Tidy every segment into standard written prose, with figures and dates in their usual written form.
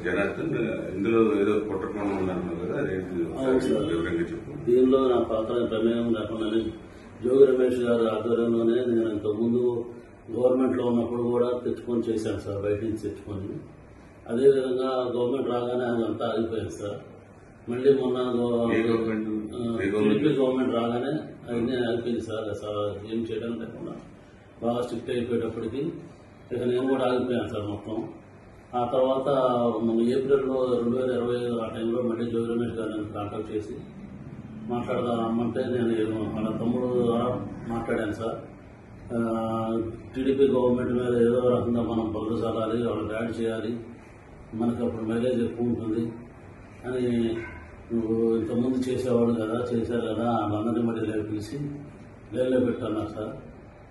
జనార్దన్, ఇందులో ఏదో కుట్రకోణం ఉందన్నారు కదా, వివరంగా చెప్పు. దీనిలో నా పాత్ర ప్రమేయం లేకుండానే జోగి రమేష్ గారి ఆధ్వర్యంలోనే నేను ఇంతకుముందు గవర్నమెంట్ లో ఉన్నప్పుడు కూడా తెచ్చుకొని చేశాను సార్, బయట నుంచి తెచ్చుకొని. అదేవిధంగా గవర్నమెంట్ రాగానే అదంతా ఆగిపోయింది సార్. మళ్ళీ మొన్న టీడీపీ గవర్నమెంట్ రాగానే అది ఆగిపోయింది సార్. అసలు ఏం చేయడం లేకుండా బాగా స్ట్రిక్ట్ అయిపోయేటప్పటికి ఇక నేను కూడా ఆగిపోయాను సార్ మొత్తం. ఆ తర్వాత మన ఏప్రిల్లో 2025 ఆ టైంలో మళ్ళీ జోగి రమేష్ గారు నేను కాంటాక్ట్ చేసి మాట్లాడదాం రమ్మంటే నేను వాళ్ళ తమ్ముడు ద్వారా మాట్లాడాను సార్. టీడీపీ గవర్నమెంట్ మీద ఏదో రకంగా మనం బురద చల్లాలి, వాళ్ళు బ్యాడ్ చేయాలి, మనకి అప్పుడు మైలేజ్ ఎక్కువ ఉంటుంది అని నువ్వు ఇంతకుముందు చేసేవాడు కదా, చేశారు కదా, వాళ్ళందరినీ మళ్ళీ పిలిచి జైల్లో పెట్టాను సార్.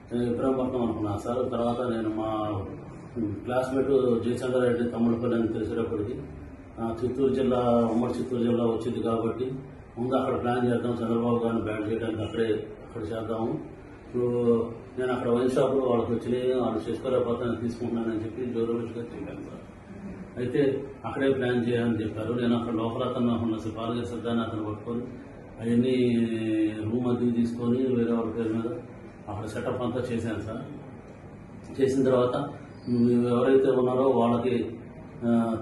నేను ఇబ్రాహీంపట్నం అనుకున్నా సార్. తర్వాత నేను మా క్లాస్మేట్ జయచంద్రారెడ్డి తమ్ముళ్ళపల్లి అని తెలిసేటప్పటికి చిత్తూరు జిల్లా, ఉమ్మడి చిత్తూరు జిల్లా వచ్చింది కాబట్టి ముందు అక్కడ ప్లాన్ చేద్దాం, చంద్రబాబు గారిని బ్యాన్ చేయడానికి అక్కడ చేద్దాము. ఇప్పుడు నేను అక్కడ వైన్ షాపులో వాళ్ళకి వచ్చినాయి, వాళ్ళు చేసుకోలేకపోతే నేను తీసుకుంటున్నానని చెప్పి జోగి రమేష్ గారు చెప్పాను సార్. అయితే అక్కడే ప్లాన్ చేయాలని చెప్పారు. నేను అక్కడ లోపల అతను ఉన్న పాలగ సిద్ధాన్ని అతను పట్టుకొని అవన్నీ రూమ్ అద్దెకి తీసుకొని వేరే వాళ్ళ పేరు మీద అక్కడ సెటప్ అంతా చేశాను సార్. చేసిన తర్వాత ఎవరైతే ఉన్నారో వాళ్ళకి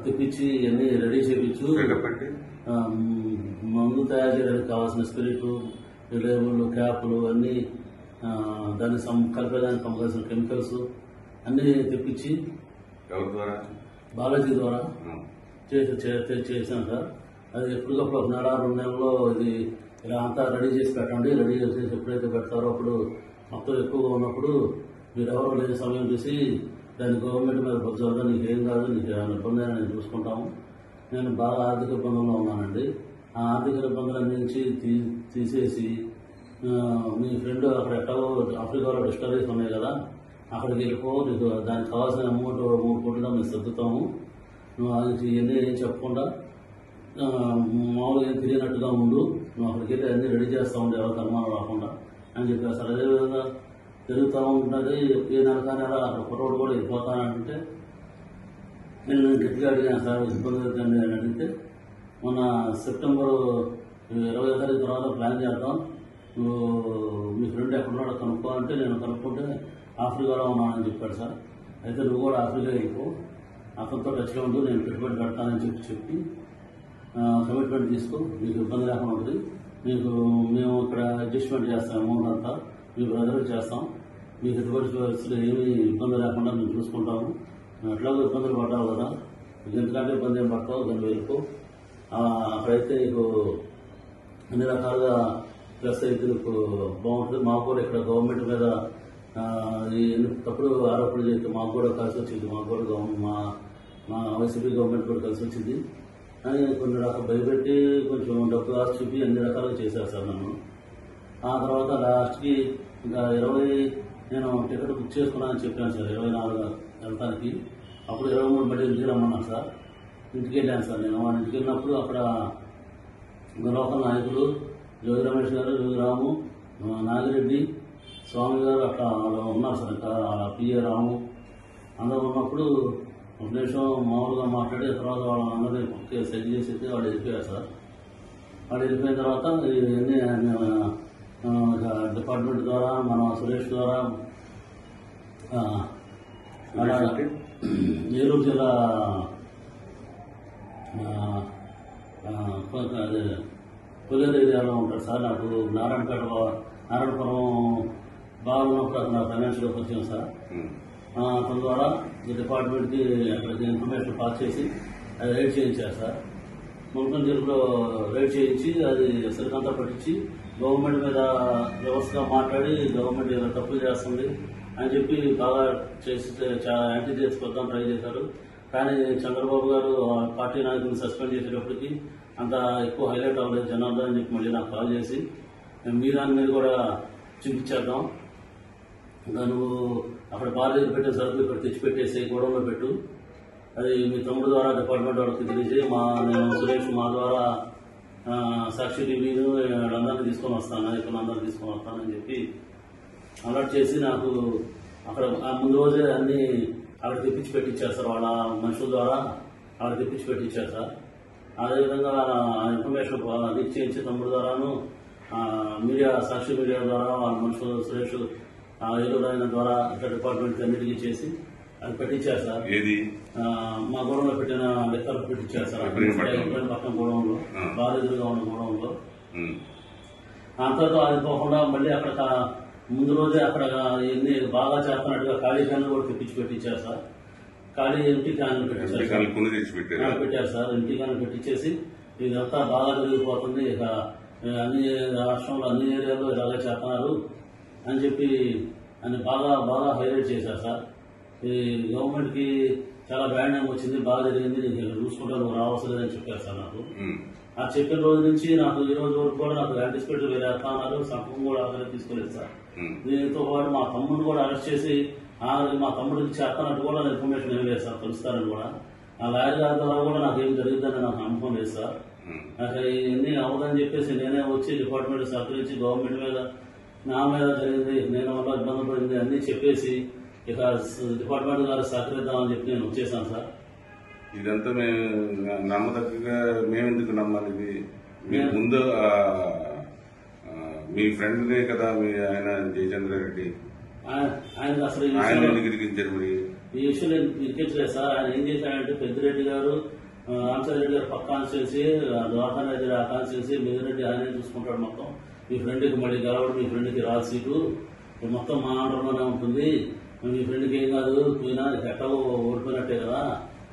తెప్పించి అన్ని రెడీ చేయించు, మందు తయారు చేయడానికి కావాల్సిన స్పిరిట్, లేబుల్, క్యాప్లు అన్నీ, దాన్ని కలిపేదానికి కావాల్సిన కెమికల్స్ అన్నీ తెప్పించి బాలాజీ ద్వారా చేశాను సార్. అది ఎప్పటికప్పుడు 1 నెల 2 నెలల్లో ఇది ఇలా అంతా రెడీ చేసి పెట్టండి. రెడీ చేసి ఎప్పుడైతే పెడతారో అప్పుడు మొత్తం ఎక్కువగా ఉన్నప్పుడు మీరు ఎవరు లేని సమయం చూసి దాన్ని గవర్నమెంట్ మీద బొజ్జాలి, నీకు ఏం కాదు, నీకు ఏమైనా ఇబ్బంది అయినా నేను చూసుకుంటాము. నేను బాగా ఆర్థిక ఇబ్బందుల్లో ఉన్నానండి. ఆ ఆర్థిక ఇబ్బందులన్నీ నుంచి తీసేసి మీ ఫ్రెండ్ అక్కడ ఎట్టో ఆఫ్రికాలో డిస్టరీస్ ఉన్నాయి కదా, అక్కడికి వెళ్ళిపో, నీకు దానికి కావాల్సిన అమౌంట్ 3 కోట్లుగా మేము సర్దుతాము, నువ్వు అది ఇవన్నీ ఏం చెప్పకుండా మామూలుగా ఏం తిరిగినట్టుగా ఉండు, నువ్వు అక్కడికి వెళ్ళి అన్నీ రెడీ చేస్తూ ఉండే ఎవరికి అనుమానం రాకుండా అని చెప్పారు సార్. అదేవిధంగా తిరుగుతూ ఉంటుంది. ఏ నెల అక్కడ కుర్రోడు కూడా వెళ్ళిపోతానంటే నేను గట్టిగా అడిగాను సార్, ఇబ్బంది అవుతుంది అని అడిగితే మొన్న సెప్టెంబర్ 20వ తారీఖు తర్వాత ప్లాన్ చేద్దాం, నువ్వు మీ ఫ్రెండ్ ఎక్కడున్నాడో కనుక్కో అంటే నేను కనుక్కుంటే ఆఫ్రికాలో ఉన్నానని చెప్పాడు సార్. అయితే నువ్వు కూడా ఆఫ్రికా వెళ్ళిపో, అతనితో టచ్లో ఉండు, నేను పెట్టుబడి పెడతానని చెప్పి కమిట్మెంట్ తీసుకో, మీకు ఇబ్బంది లేకుండా ఉంటుంది, మేము ఇక్కడ అడ్జస్ట్మెంట్ చేస్తాం, అమౌంట్ అంతా మీ బ్రదర్కి చేస్తాం, మీకు ఎటువంటి పరిస్థితులు ఏమీ ఇబ్బంది లేకుండా మేము చూసుకుంటాము, ఎట్లాగో ఇబ్బందులు పడ్డావు కదా, ఎందుకంటే ఇబ్బంది ఏం పడతావు, దాన్ని వెళ్ళిపో, అక్కడైతే నీకు అన్ని రకాలుగా ప్లస్ అయితే నీకు బాగుంటుంది. మాకు కూడా ఇక్కడ గవర్నమెంట్ మీద తప్పుడు ఆరోపణలు చేస్తే మాకు కూడా కలిసి వచ్చింది, మాకు కూడా మా వైసీపీ గవర్నమెంట్ కూడా కలిసి వచ్చింది అని కొన్ని రకాలు భయపెట్టి కొంచెం డబ్బు ఆశ చూపి అన్ని రకాలుగా చేశారు సార్ నన్ను. ఆ తర్వాత లాస్ట్కి ఇంకా 20 నేను టికెట్ బుక్ చేసుకున్నానని చెప్పాను సార్, 24 వెళ్తానికి. అప్పుడు 23 మళ్ళీ ఇంటికి రమ్మన్నాను సార్. ఇంటికి వెళ్ళాను సార్. నేను వాళ్ళ ఇంటికి వెళ్ళినప్పుడు అక్కడ లోకల్ నాయకులు జోగి రమేష్ గారు, జోగి రాము, నాగిరెడ్డి, స్వామి గారు అట్లా ఉన్నారు సార్. ఇంకా పిఏ రాము అందరూ ఉన్నప్పుడు ఒక నిమిషం మామూలుగా మాట్లాడి తర్వాత వాళ్ళందరినీ సెట్ చేసి వాళ్ళు వెళ్ళిపోయారు సార్. వాళ్ళు వెళ్ళిపోయిన తర్వాత ఇవన్నీ డిపార్ట్మెంట్ ద్వారా మన సురేష్ ద్వారా ఏలూరు జిల్లా కొల్లేరు ఏరియాలో ఉంటాడు సార్. నాకు నారాయణపురం బాగున్నప్పుడు అతను ఫైనాన్షియల్గా వచ్చాను సార్. అతని ద్వారా ఈ డిపార్ట్మెంట్కి అక్కడికి ఇన్ఫర్మేషన్ పాస్ చేసి అది రైడ్ చేయించారు సార్. మున్సిపల్ జిల్లాలో రైడ్ చేయించి అది సరికంతా పట్టించి గవర్నమెంట్ మీద వ్యవస్థగా మాట్లాడి గవర్నమెంట్ ఏదో తప్పులు చేస్తుంది అని చెప్పి బాగా చేసి యాంటీ చేసుకొద్దాం ట్రై చేశారు. కానీ చంద్రబాబు గారు పార్టీ నాయకులను సస్పెండ్ చేసేటప్పటికి అంత ఎక్కువ హైలైట్ అవ్వలేదు జనార్దన్ అని చెప్పి మళ్ళీ నాకు కాల్ చేసి మీ దాని మీద కూడా చూపించేద్దాం, నువ్వు అక్కడ బాధ్యత పెట్టే సరుకులు ఇక్కడ తెచ్చిపెట్టేసి గొడవలో పెట్టు, అది మీ తమ్ముడు ద్వారా డిపార్ట్మెంట్ వాళ్ళకి తెలిసి నేను సురేష్ మా ద్వారా సాక్షి టీవీను అందరినీ తీసుకొని వస్తాను, నాయకులు అందరినీ తీసుకొని వస్తానని చెప్పి అలర్ట్ చేసి నాకు అక్కడ ముందు రోజే అన్ని అక్కడ తెప్పించి పెట్టించారు సార్. వాళ్ళ మనుషుల ద్వారా వాళ్ళు తెప్పించి పెట్టించారు సార్. అదేవిధంగా ఇన్ఫర్మేషన్ లీక్ చేయించి తమ్ముడు ద్వారాను మీడియా సాక్షి మీడియా ద్వారా వాళ్ళ మనుషులు సురేష్ ఏలూరు ఆయన ద్వారా ఇట్లా డిపార్ట్మెంట్ అన్నిటికీ చేసి అది పెట్టించారు సార్. మా గోడంలో పెట్టిన లెక్కలు పెట్టించారు సార్. పక్కన గోడంలో బాగా ఎదురుగా ఉన్న గోడంలో. అంతతో అది పోకుండా మళ్ళీ అక్కడ ముందు రోజే అక్కడ ఎన్ని బాగా చేస్తున్నట్టుగా ఖాళీ క్యాన్లు కూడా తెప్పించి పెట్టించారు సార్. ఖాళీ ఎంటీ క్యాన్లు పెట్టారు సార్. ఎంటీ క్యాన్లు పెట్టించేసి ఇదంతా బాగా జరిగిపోతుంది, ఇక అన్ని రాష్ట్రంలో అన్ని ఏరియాలో ఇలాగే చేస్తున్నారు అని చెప్పి అని బాగా బాగా హైలైట్ చేశారు సార్. ఈ గవర్నమెంట్ కి చాలా బ్యాడ్ నేమ్ వచ్చింది, బాగా జరిగింది, నేను చూసుకుంటా నువ్వు రావాల్సిందని చెప్పారు సార్ నాకు. ఆ చెప్పిన రోజు నుంచి నాకు ఈ రోజు వరకు కూడా నాకు యాంటిసిపేట్ వేరే అన్నారు, సంపం కూడా అక్కడ తీసుకోలేదు సార్. దీంతో పాటు మా తమ్ముడిని కూడా అరెస్ట్ చేసి మా తమ్ముడికి చేస్తానంటూ కూడా ఇన్ఫర్మేషన్ ఏం లేదు సార్, కలుస్తారని కూడా. ఆ లాయర్ గారి ద్వారా కూడా నాకు ఏం జరిగిందని నాకు నమ్మకం లేదు సార్. నాకు ఇవన్నీ అవ్వదని చెప్పేసి నేనే వచ్చి డిపార్ట్మెంట్ సహకరించి గవర్నమెంట్ మీద నా మీద జరిగింది, నేను వల్ల ఇబ్బంది పడింది అన్ని చెప్పేసి ఇక డిపార్ట్మెంట్ గారు సహకరిద్దామని చెప్పి నేను వచ్చేసాను సార్. ఇదంతా మేము నమ్మదగ్గగా మేమెందుకు నమ్మాలి? ఇది ముందు మీ ఫ్రెండ్నే కదా మీ ఆయన జయచంద్ర రెడ్డి, ఆయన అసలు ఈ విషయంలో ఇరికించలేదు సార్. ఆయన ఏం చేశాడంటే పెద్దిరెడ్డి గారు రామచంద్రెడ్డి గారు పక్క కాన్స్టిట్యున్సీ, ద్వారకా రెడ్డి ఆ కాన్స్టిట్యున్సీ, మిగిలిరెడ్డి ఆయనే చూసుకుంటాడు మొత్తం. మీ ఫ్రెండ్కి మళ్ళీ గెలవడం, మీ ఫ్రెండ్కి రాదు సీటు, మొత్తం మా ఆంధ్రలోనే ఉంటుంది, మీ ఫ్రెండ్కి ఏం కాదు, పోయినా ఎట్లాగో ఓడిపోయినట్టే కదా,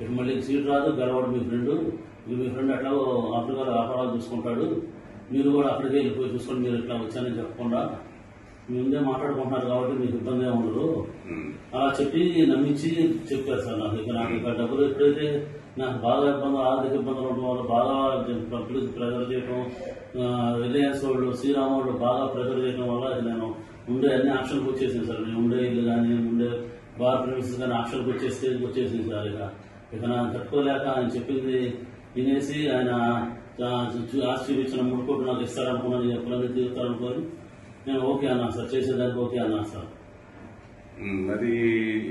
ఇక మళ్ళీ సీటు రాదు, గెలవడం మీ ఫ్రెండ్ ఎట్లాగో ఆఫ్రికాలో వ్యాపారాలు చూసుకుంటాడు, మీరు కూడా అక్కడికి వెళ్ళిపోయి చూసుకొని మీరు ఇట్లా వచ్చానని చెప్పకుండా ముందే మాట్లాడుకుంటున్నారు కాబట్టి మీకు ఇబ్బంది ఏమి ఉండదు అలా చెప్పి నమ్మించి చెప్పారు సార్. నాకు ఇక డబ్బులు ఎప్పుడైతే నాకు బాగా ఆర్థిక ఇబ్బందులు ఉండడం వల్ల బాగా పబ్లిక్ ప్రెజర్ చేయడం, రిలయన్స్ వాళ్ళు శ్రీరామ్ వాళ్ళు బాగా ప్రెజర్ చేయడం వల్ల నేను ఉండే అన్ని ఆప్షన్కి వచ్చేసింది సార్. నేను ఉండే ఇల్లు కానీ ఉండే బార్ ప్రిమిసెస్ కానీ ఆప్షన్కి వచ్చేసింది సార్. ఇక నాకు తట్టుకోలేక ఆయన చెప్పింది వినేసి ఆయన ఆస్తి చూపించిన 3 కోట్లు నాకు ఇస్తారనుకున్నాను, ఎప్పుడైనా తీరుతారనుకోని నేను ఓకే అన్నా సార్, చేసేదానికి ఓకే అన్నా సార్. మరి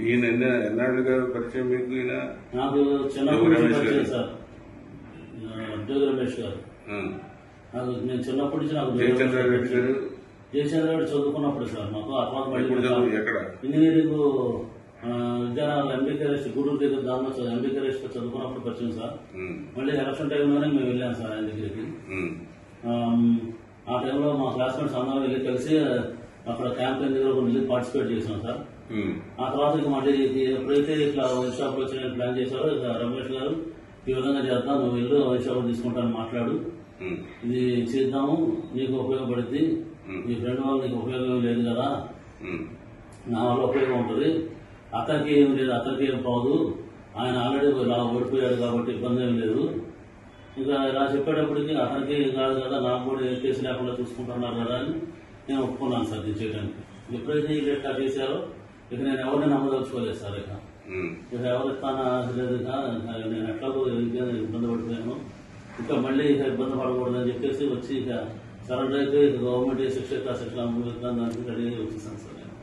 ఈయన ఎన్నాళ్ళుగా పరిచయం మీకు? ఈయన నాకు చిన్నప్పటి నుంచి పరిచయం సార్, జోగి రమేష్ గారు. నాకు నేను చిన్నప్పటి నుంచి నాకు జయచంద్ర రెడ్డి చదువుకున్నప్పుడు సార్ మాకు ఇంజనీరింగ్ విద్యానగర్ ఎంబీకేఎస్ గూడూరు దగ్గర దానిలో ఎంబీకేఎస్ చదువుకున్నప్పుడు పరిచయం సార్. మళ్ళీ ఎలక్షన్ టైంలోనే మేము వెళ్ళాం సార్ ఆయన దగ్గరికి. ఆ టైంలో మా క్లాస్మేట్స్ అందరం వెళ్ళి కలిసి అక్కడ క్యాంపెయిన్ దగ్గర వెళ్ళి పార్టిసిపేట్ చేసాం సార్. ఆ తర్వాత ఇక మళ్ళీ ఎప్పుడైతే ఇట్లా వైన్ షాప్ వచ్చి ప్లాన్ చేశారో ఇక రమేష్ గారు ఈ విధంగా చేద్దాం, నువ్వు వెళ్ళు వైన్ షాప్ తీసుకుంటాను మాట్లాడు, ఇది చేద్దాము, నీకు ఉపయోగపడుద్ది, నీ ఫ్రెండ్ వాళ్ళు నీకు ఉపయోగం లేదు కదా, నా వల్ల ఉపయోగం ఉంటుంది, అతనికి ఏం లేదు, అతనికి ఏం పోదు, ఆయన ఆల్రెడీ ఇలా ఓడిపోయాడు కాబట్టి ఇబ్బంది ఏం లేదు. ఇక ఇలా చెప్పేటప్పటికి అతనికి ఏం కాదు కదా, నాకు కూడా ఏ కేసు లేకుండా చూసుకుంటున్నారు కదా అని నేను ఒప్పుకున్నాను సార్ ఇది చేయడానికి. ఎప్పుడైతే ఈ డేటా చేశారో ఇక నేను ఎవరిని నమ్మదలుచుకోలేదు సార్. ఇక ఎవరు ఇస్తానా లేదు, నేను ఎట్లాగో ఇబ్బంది పడిపోయాను, ఇంకా మళ్ళీ ఇక ఇబ్బంది పడకూడదని చెప్పేసి వచ్చి ఇక సరెండర్ అయితే ఇక గవర్నమెంట్ ఏ శిక్ష శిక్షణ అనుభవిస్తాను దానికి రెడీ వచ్చేసాను సార్ నేను.